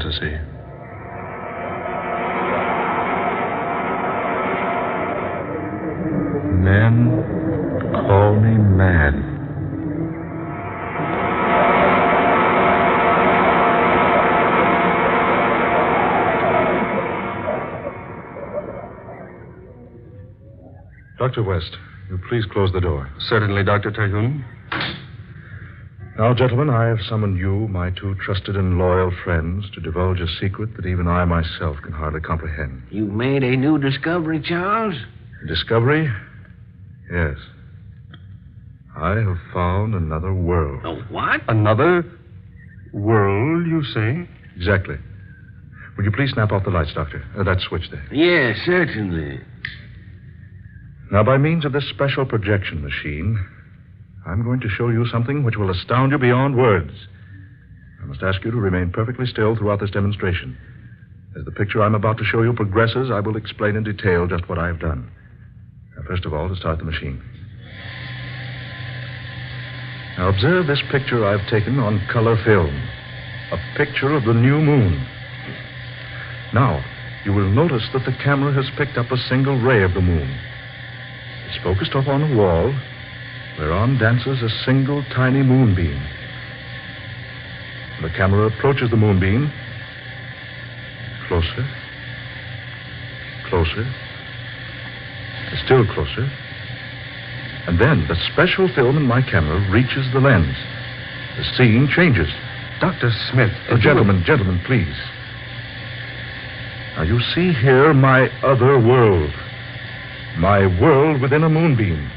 fantasy. Men call me mad. Dr. West, will you please close the door? Certainly, Dr. Terhune. Now, gentlemen, I have summoned you, my two trusted and loyal friends, to divulge a secret that even I myself can hardly comprehend. You've made a new discovery, Charles? Discovery? Yes. I have found another world. A what? Another world, you say? Exactly. Will you please snap off the lights, Doctor? That switch there. Yes, certainly. Now, by means of this special projection machine, I'm going to show you something which will astound you beyond words. I must ask you to remain perfectly still throughout this demonstration. As the picture I'm about to show you progresses, I will explain in detail just what I have done. Now, first of all, to start the machine. Now, observe this picture I've taken on color film. A picture of the new moon. Now, you will notice that the camera has picked up a single ray of the moon. It's focused up on a wall whereon dances a single tiny moonbeam. The camera approaches the moonbeam. Closer. Closer. Still closer. And then the special film in my camera reaches the lens. The scene changes. Dr. Smith. Gentlemen, please. Now, you see here my other world. My world within a moonbeam,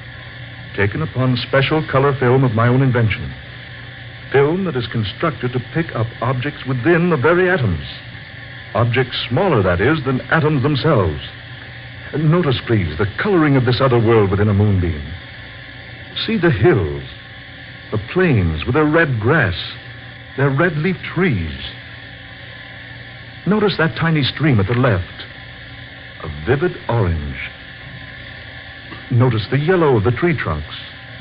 taken upon special color film of my own invention. Film that is constructed to pick up objects within the very atoms. Objects smaller, that is, than atoms themselves. And notice, please, the coloring of this other world within a moonbeam. See the hills, the plains with their red grass, their red-leaf trees. Notice that tiny stream at the left, a vivid orange. Notice the yellow of the tree trunks,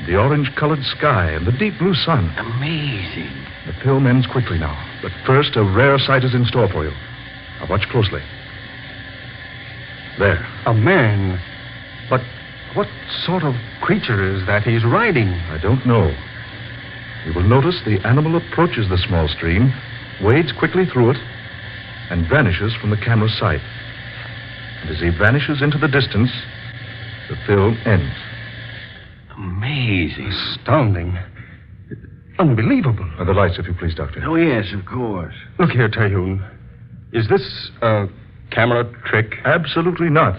the orange-colored sky, and the deep blue sun. Amazing. The film ends quickly now, but first a rare sight is in store for you. Now watch closely. There. A man. But what sort of creature is that he's riding? I don't know. You will notice the animal approaches the small stream, wades quickly through it, and vanishes from the camera's sight. And as he vanishes into the distance, the film ends. Amazing. Astounding. Unbelievable. The lights, if you please, Doctor. Oh, yes, of course. Look here, Terhune. Is this a camera trick? Absolutely not.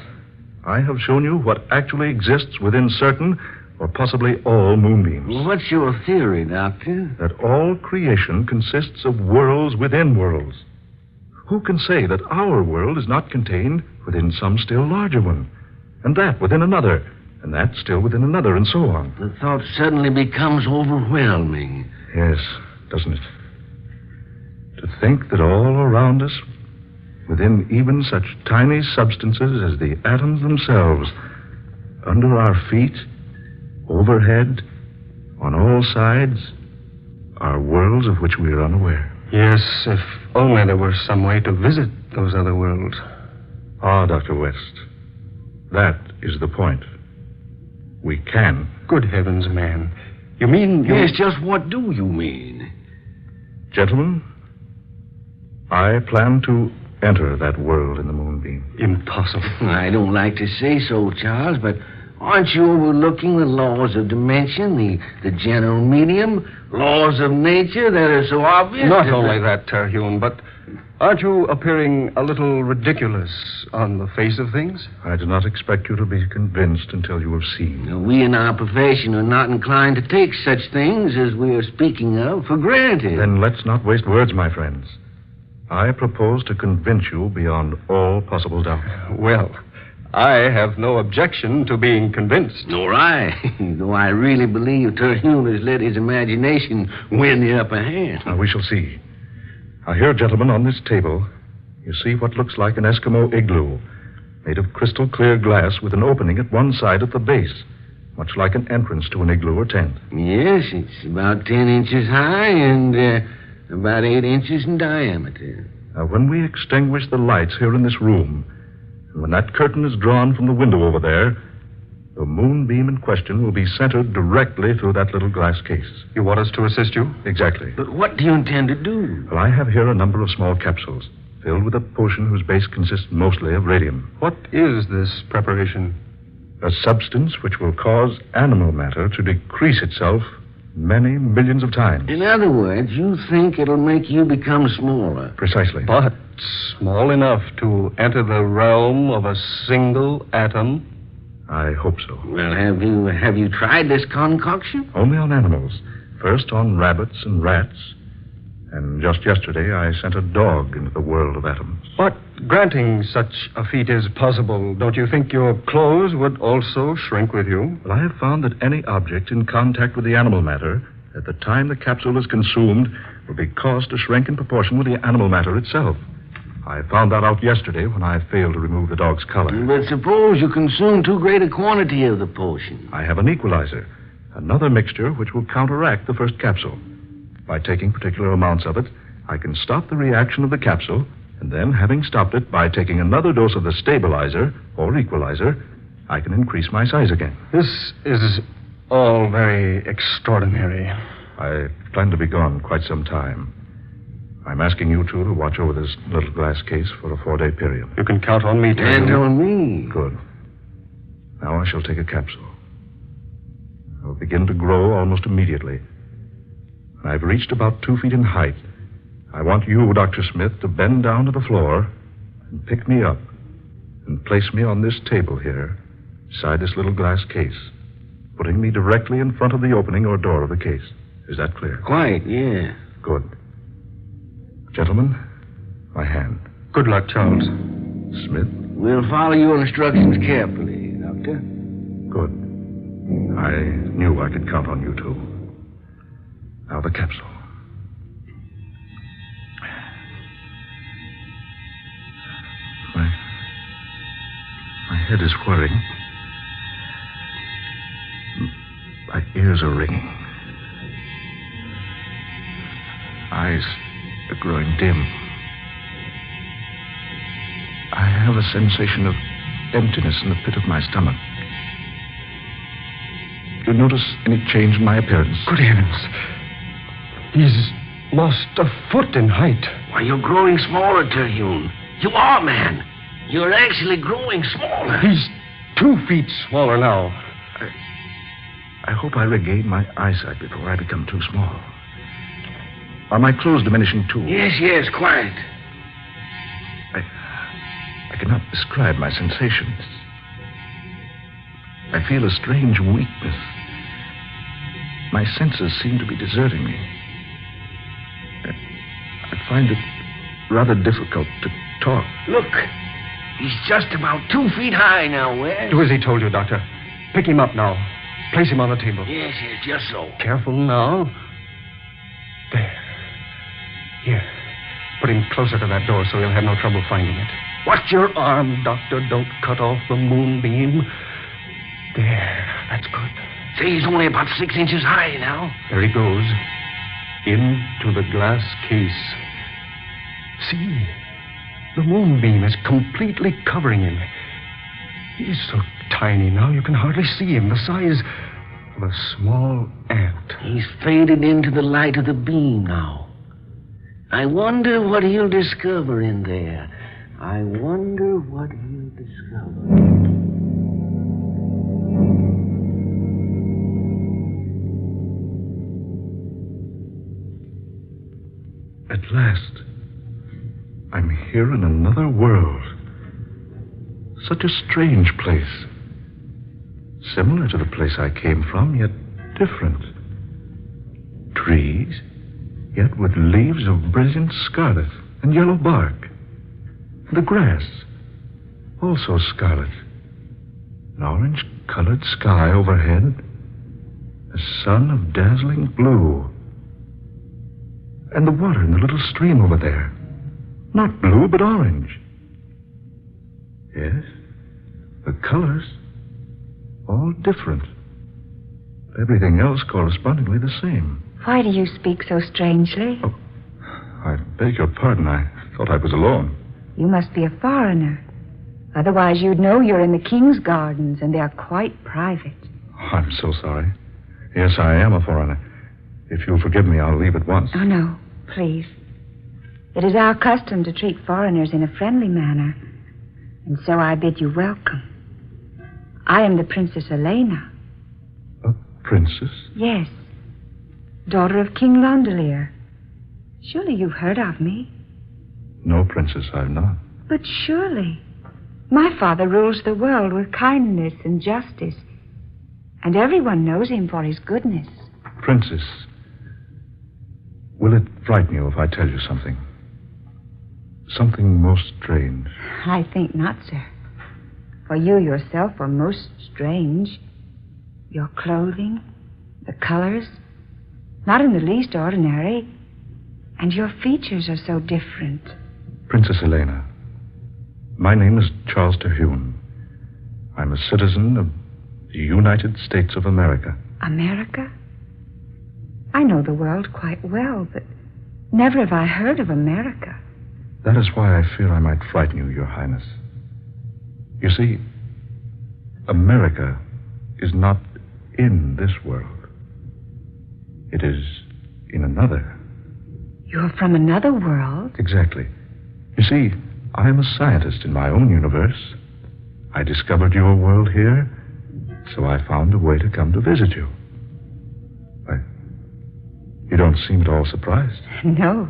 I have shown you what actually exists within certain, or possibly all, moonbeams. Well, what's your theory, Doctor? That all creation consists of worlds within worlds. Who can say that our world is not contained within some still larger one? And that within another, and that still within another, and so on. The thought suddenly becomes overwhelming. Yes, doesn't it? To think that all around us, within even such tiny substances as the atoms themselves, under our feet, overhead, on all sides, are worlds of which we are unaware. Yes, if only there were some way to visit those other worlds. Ah, Dr. West. That is the point. We can. Good heavens, man. You mean... Yes, just what do you mean? Gentlemen, I plan to enter that world in the moonbeam. Impossible. I don't like to say so, Charles, but aren't you overlooking the laws of dimension, the general medium, laws of nature that are so obvious? Not only that, Terhune, but aren't you appearing a little ridiculous on the face of things? I do not expect you to be convinced until you have seen. Now, we in our profession are not inclined to take such things as we are speaking of for granted. Then let's not waste words, my friends. I propose to convince you beyond all possible doubt. Well, I have no objection to being convinced. Nor I, though I really believe Terhune has let his imagination win the upper hand. Now, we shall see. Now, here, gentlemen, on this table, you see what looks like an Eskimo igloo, made of crystal clear glass with an opening at one side at the base, much like an entrance to an igloo or tent. Yes, it's about 10 inches high and about 8 inches in diameter. Now, when we extinguish the lights here in this room, and when that curtain is drawn from the window over there, the moonbeam in question will be centered directly through that little glass case. You want us to assist you? Exactly. But what do you intend to do? Well, I have here a number of small capsules filled with a potion whose base consists mostly of radium. What is this preparation? A substance which will cause animal matter to decrease itself many millions of times. In other words, you think it'll make you become smaller. Precisely. But small enough to enter the realm of a single atom? I hope so. Well, have you tried this concoction? Only on animals. First on rabbits and rats. And just yesterday, I sent a dog into the world of atoms. But granting such a feat is possible, don't you think your clothes would also shrink with you? Well, I have found that any object in contact with the animal matter, at the time the capsule is consumed, will be caused to shrink in proportion with the animal matter itself. I found that out yesterday when I failed to remove the dog's collar. But suppose you consume too great a quantity of the potion. I have an equalizer, another mixture which will counteract the first capsule. By taking particular amounts of it, I can stop the reaction of the capsule, and then, having stopped it by taking another dose of the stabilizer or equalizer, I can increase my size again. This is all very extraordinary. I plan to be gone quite some time. I'm asking you two to watch over this little glass case for a 4-day period. You can count on me, Terry. And on me. Good. Now I shall take a capsule. I will begin to grow almost immediately. When I've reached about 2 feet in height, I want you, Dr. Smith, to bend down to the floor and pick me up and place me on this table here, beside this little glass case, putting me directly in front of the opening or door of the case. Is that clear? Quite, yeah. Good. Gentlemen, my hand. Good luck, Charles. Smith? We'll follow your instructions carefully, Doctor. Good. I knew I could count on you two. Now the capsule. My head is whirring. My ears are ringing. Eyes are growing dim. I have a sensation of emptiness in the pit of my stomach. Do you notice any change in my appearance? Good heavens. He's lost a foot in height. Why, you're growing smaller, Terhune. You are, man. You're actually growing smaller. He's 2 feet smaller now. I hope I regain my eyesight before I become too small. Are my clothes diminishing too? Yes, quite. I cannot describe my sensations. I feel a strange weakness. My senses seem to be deserting me. I find it rather difficult to talk. Look, he's just about 2 feet high now, Wes. Do as he told you, Doctor. Pick him up now. Place him on the table. Yes, just so. Careful now. There. Here. Put him closer to that door so he'll have no trouble finding it. Watch your arm, Doctor. Don't cut off the moonbeam. There. That's good. Say, he's only about 6 inches high now. There he goes. Into the glass case. See? The moonbeam is completely covering him. He's so tiny now you can hardly see him. The size of a small ant. He's faded into the light of the beam now. I wonder what he'll discover in there. I wonder what he'll discover. At last, I'm here in another world. Such a strange place. Similar to the place I came from, yet different. Trees, yet with leaves of brilliant scarlet and yellow bark. The grass, also scarlet. An orange-colored sky overhead. A sun of dazzling blue. And the water in the little stream over there. Not blue, but orange. Yes, the colors, all different. Everything else correspondingly the same. Why do you speak so strangely? Oh, I beg your pardon. I thought I was alone. You must be a foreigner. Otherwise, you'd know you're in the king's gardens, and they're quite private. I'm so sorry. Yes, I am a foreigner. If you'll forgive me, I'll leave at once. Oh, no, please. It is our custom to treat foreigners in a friendly manner, and so I bid you welcome. I am the Princess Elena. A princess? Yes, daughter of King Londelier. Surely you've heard of me. No, Princess, I've not. But surely. My father rules the world with kindness and justice, and everyone knows him for his goodness. Princess, will it frighten you if I tell you something? Something most strange. I think not, sir. For you yourself are most strange. Your clothing, the colors, not in the least ordinary, and your features are so different. Princess Elena, my name is Charles Terhune. I'm a citizen of the United States of America. America? I know the world quite well, but never have I heard of America. That is why I fear I might frighten you, Your Highness. You see, America is not in this world. It is in another. You're from another world? Exactly. You see, I am a scientist in my own universe. I discovered your world here, so I found a way to come to visit you. You don't seem at all surprised. No.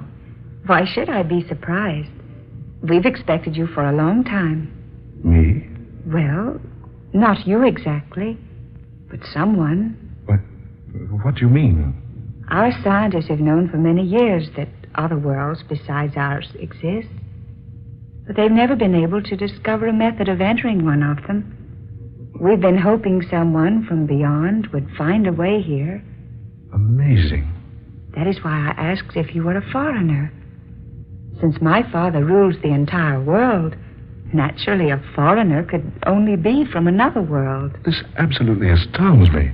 Why should I be surprised? We've expected you for a long time. Me? Well, not you exactly, but someone. What do you mean? Our scientists have known for many years that other worlds besides ours exist, but they've never been able to discover a method of entering one of them. We've been hoping someone from beyond would find a way here. Amazing. That is why I asked if you were a foreigner. Since my father rules the entire world, naturally a foreigner could only be from another world. This absolutely astounds me.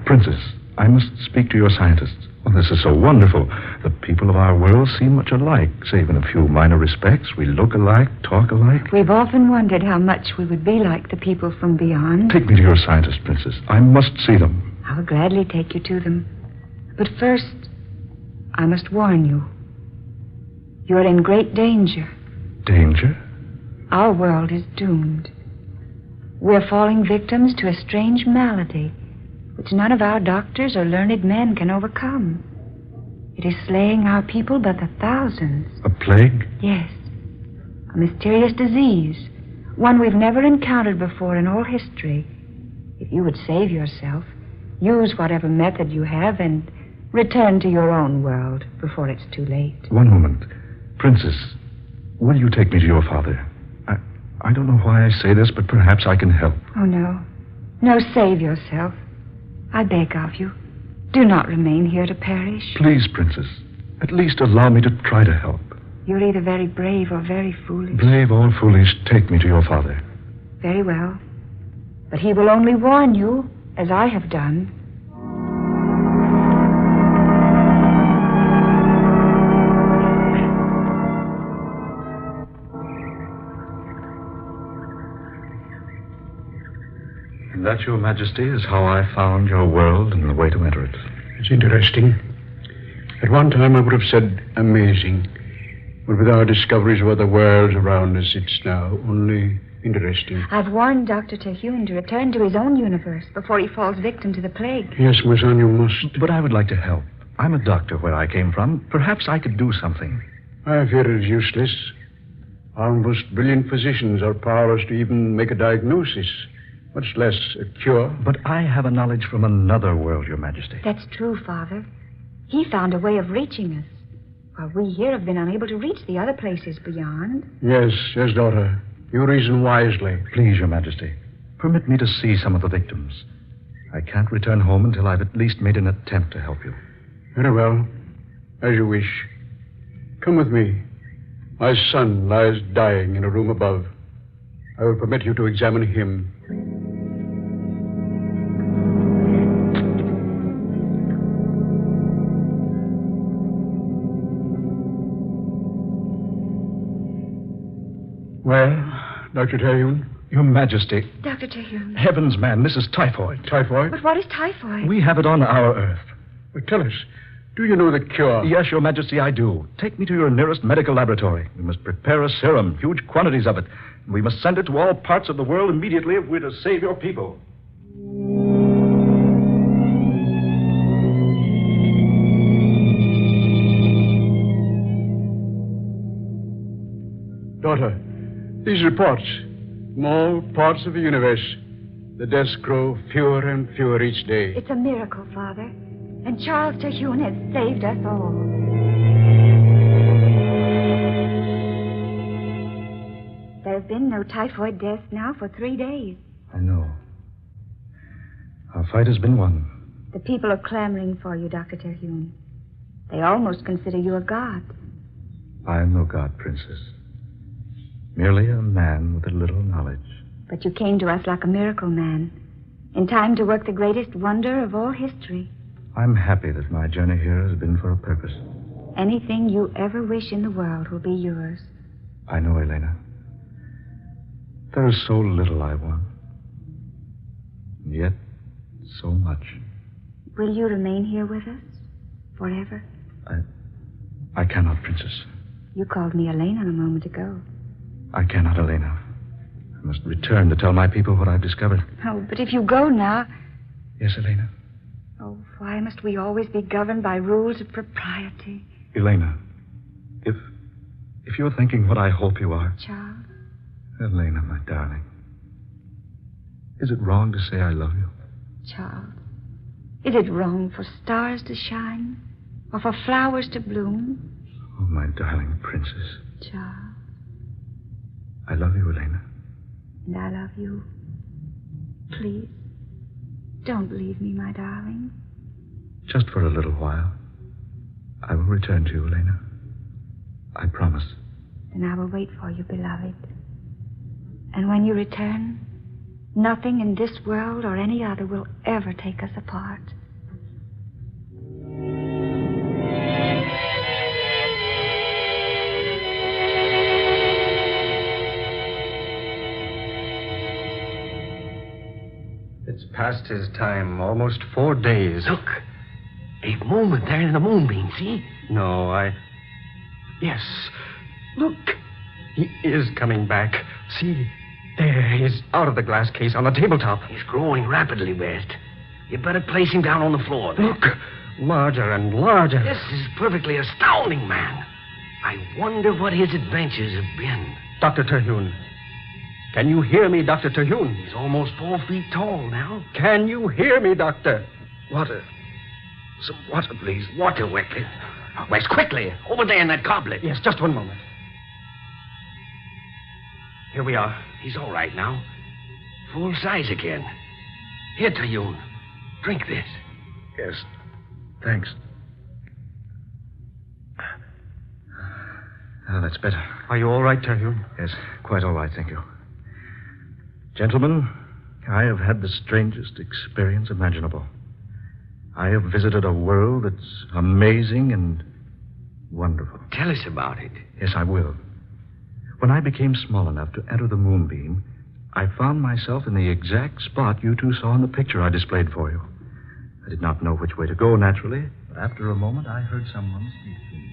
Princess, I must speak to your scientists. Oh, this is so wonderful. The people of our world seem much alike, save in a few minor respects. We look alike, talk alike. We've often wondered how much we would be like the people from beyond. Take me to your scientists, Princess. I must see them. I'll gladly take you to them. But first, I must warn you. You're in great danger. Danger? Our world is doomed. We're falling victims to a strange malady which none of our doctors or learned men can overcome. It is slaying our people by the thousands. A plague? Yes. A mysterious disease, one we've never encountered before in all history. If you would save yourself, use whatever method you have and return to your own world before it's too late. One moment. Princess, will you take me to your father? I don't know why I say this, but perhaps I can help. Oh, no. No, save yourself. I beg of you. Do not remain here to perish. Please, Princess. At least allow me to try to help. You're either very brave or very foolish. Brave or foolish, take me to your father. Very well. But he will only warn you, as I have done. And that, Your Majesty, is how I found your world and the way to enter it. It's interesting. At one time I would have said amazing. But with our discoveries of other worlds around us, it's now only interesting. I've warned Dr. Terhune to return to his own universe before he falls victim to the plague. Yes, my son, you must. But I would like to help. I'm a doctor where I came from. Perhaps I could do something. I fear it is useless. Our most brilliant physicians are powerless to even make a diagnosis, much less a cure. But I have a knowledge from another world, Your Majesty. That's true, Father. He found a way of reaching us, while we here have been unable to reach the other places beyond. Yes, daughter. You reason wisely. Please, Your Majesty, permit me to see some of the victims. I can't return home until I've at least made an attempt to help you. Very well. As you wish. Come with me. My son lies dying in a room above. I will permit you to examine him. Well, Dr. Terhune? Your Majesty. Dr. Terhune. Heavens, man, this is typhoid. Typhoid? But what is typhoid? We have it on our Earth. Well, tell us, do you know the cure? Yes, Your Majesty, I do. Take me to your nearest medical laboratory. We must prepare a serum, huge quantities of it. We must send it to all parts of the world immediately if we're to save your people. Daughter, these reports, from all parts of the universe, the deaths grow fewer and fewer each day. It's a miracle, Father. And Charles Terhune has saved us all. There have been no typhoid deaths now for 3 days. I know. Our fight has been won. The people are clamoring for you, Dr. Terhune. They almost consider you a god. I am no god, Princess. Merely a man with a little knowledge. But you came to us like a miracle man, in time to work the greatest wonder of all history. I'm happy that my journey here has been for a purpose. Anything you ever wish in the world will be yours. I know, Elena. There is so little I want. And yet, so much. Will you remain here with us? Forever? I cannot, Princess. You called me Elena a moment ago. I cannot, Elena. I must return to tell my people what I've discovered. Oh, but if you go now... Yes, Elena? Oh, why must we always be governed by rules of propriety? Elena, if you're thinking what I hope you are... Charles? Elena, my darling. Is it wrong to say I love you? Charles, is it wrong for stars to shine? Or for flowers to bloom? Oh, my darling princess. Charles. I love you, Elena. And I love you. Please, don't leave me, my darling. Just for a little while. I will return to you, Elena. I promise. Then I will wait for you, beloved. And when you return, nothing in this world or any other will ever take us apart. It's past his time, almost 4 days. Look, a movement there in the moonbeam, see? No, Yes, look. He is coming back. See, there he is out of the glass case on the tabletop. He's growing rapidly, West. You better place him down on the floor. Look, larger and larger. This is perfectly astounding, man. I wonder what his adventures have been. Dr. Terhune. Can you hear me, Dr. Terhune? He's almost 4 feet tall now. Can you hear me, Doctor? Water. Some water, please. Water, West. West, quickly. Over there in that goblet. Yes, just one moment. Here we are. He's all right now. Full size again. Here, Terhune. Drink this. Yes. Thanks. Ah, that's better. Are you all right, Terhune? Yes, quite all right, thank you. Gentlemen, I have had the strangest experience imaginable. I have visited a world that's amazing and wonderful. Tell us about it. Yes, I will. When I became small enough to enter the moonbeam, I found myself in the exact spot you two saw in the picture I displayed for you. I did not know which way to go, naturally, but after a moment I heard someone speak to me.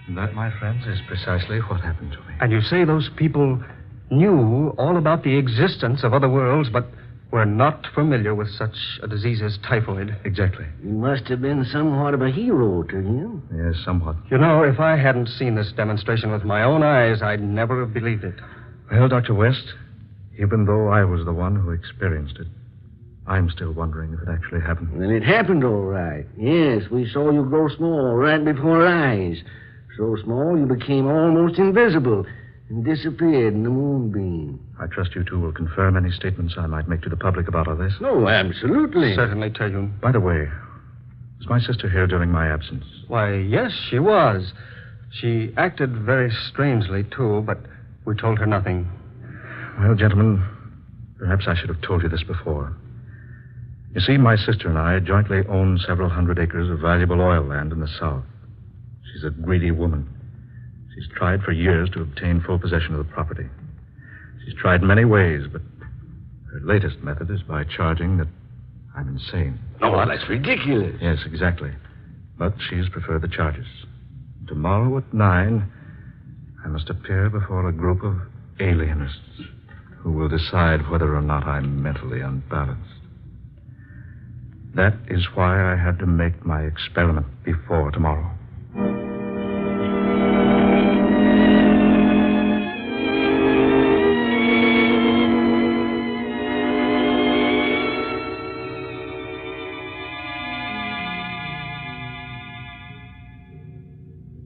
And that, my friends, is precisely what happened to me. And you say those people knew all about the existence of other worlds, but were not familiar with such a disease as typhoid. Exactly. You must have been somewhat of a hero to him. Yes, somewhat. You know, if I hadn't seen this demonstration with my own eyes, I'd never have believed it. Well, Dr. West, even though I was the one who experienced it, I'm still wondering if it actually happened. Well, it happened all right. Yes, we saw you grow small right before our eyes. So small you became almost invisible and disappeared in the moonbeam. I trust you two will confirm any statements I might make to the public about all this. No, absolutely. Certainly, Terhune. By the way, was my sister here during my absence? Why, yes, she was. She acted very strangely, too, but we told her nothing. Well, gentlemen, perhaps I should have told you this before. You see, my sister and I jointly own several hundred acres of valuable oil land in the south. She's a greedy woman. She's tried for years to obtain full possession of the property. She's tried many ways, but her latest method is by charging that I'm insane. No, well, that's ridiculous. Yes, exactly. But she's preferred the charges. Tomorrow at 9, I must appear before a group of alienists who will decide whether or not I'm mentally unbalanced. That is why I had to make my experiment before tomorrow.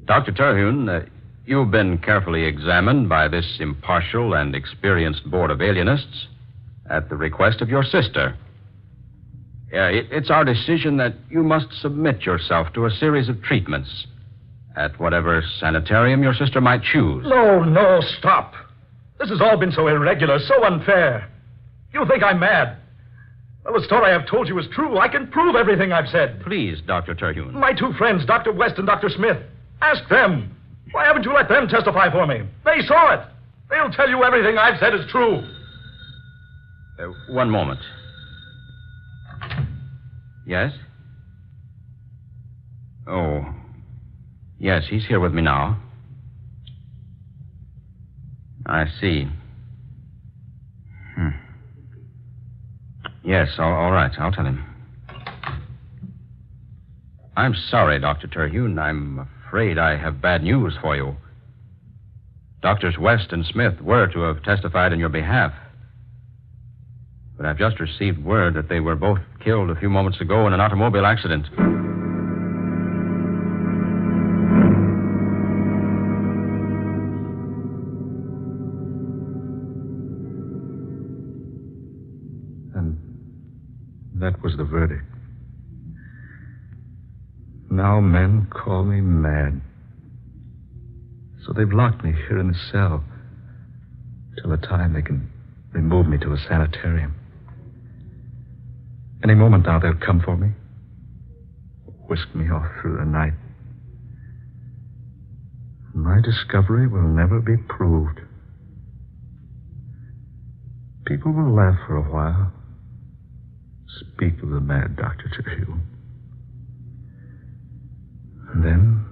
Dr. Terhune, you've been carefully examined by this impartial and experienced board of alienists at the request of your sister. It's our decision that you must submit yourself to a series of treatments at whatever sanitarium your sister might choose. No, stop. This has all been so irregular, so unfair. You think I'm mad. Well, the story I've told you is true. I can prove everything I've said. Please, Dr. Terhune. My two friends, Dr. West and Dr. Smith. Ask them. Why haven't you let them testify for me? They saw it. They'll tell you everything I've said is true. One moment. Yes? Oh. Yes, he's here with me now. I see. Yes, all right. I'll tell him. I'm sorry, Dr. Terhune. I'm afraid I have bad news for you. Doctors West and Smith were to have testified in your behalf. But I've just received word that they were both killed a few moments ago in an automobile accident. And that was the verdict. Now men call me mad. So they've locked me here in the cell till the time they can remove me to a sanitarium. Any moment now they'll come for me, whisk me off through the night. My discovery will never be proved. People will laugh for a while, speak of the mad Dr. Terhune. And then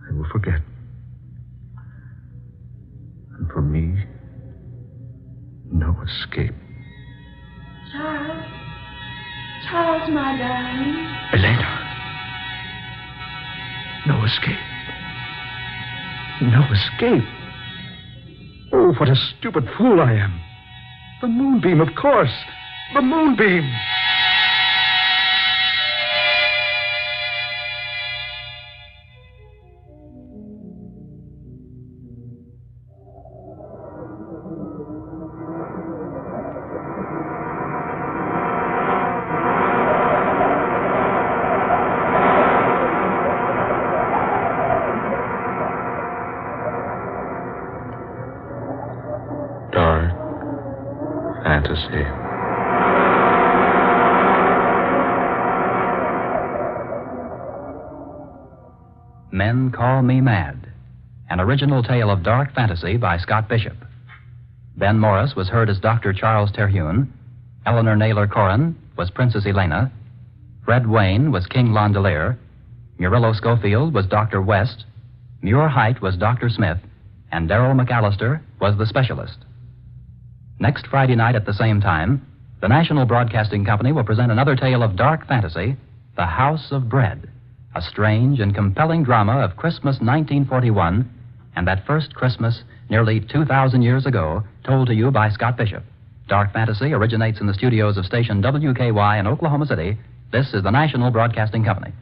they will forget. And for me, no escape. Charles, my darling. Elena. No escape. No escape. Oh, what a stupid fool I am. The moonbeam, of course. The moonbeam. Fantasy. Men Call Me Mad, an original tale of dark fantasy by Scott Bishop. Ben Morris was heard as Dr. Charles Terhune. Eleanor Naylor Corrin was Princess Elena. Fred Wayne was King Londelier. Murillo Schofield was Dr. West. Muir Height was Dr. Smith. And Darrell McAllister was the specialist. Next Friday night at the same time, the National Broadcasting Company will present another tale of dark fantasy, The House of Bread, a strange and compelling drama of Christmas 1941 and that first Christmas nearly 2,000 years ago, told to you by Scott Bishop. Dark fantasy originates in the studios of Station WKY in Oklahoma City. This is the National Broadcasting Company.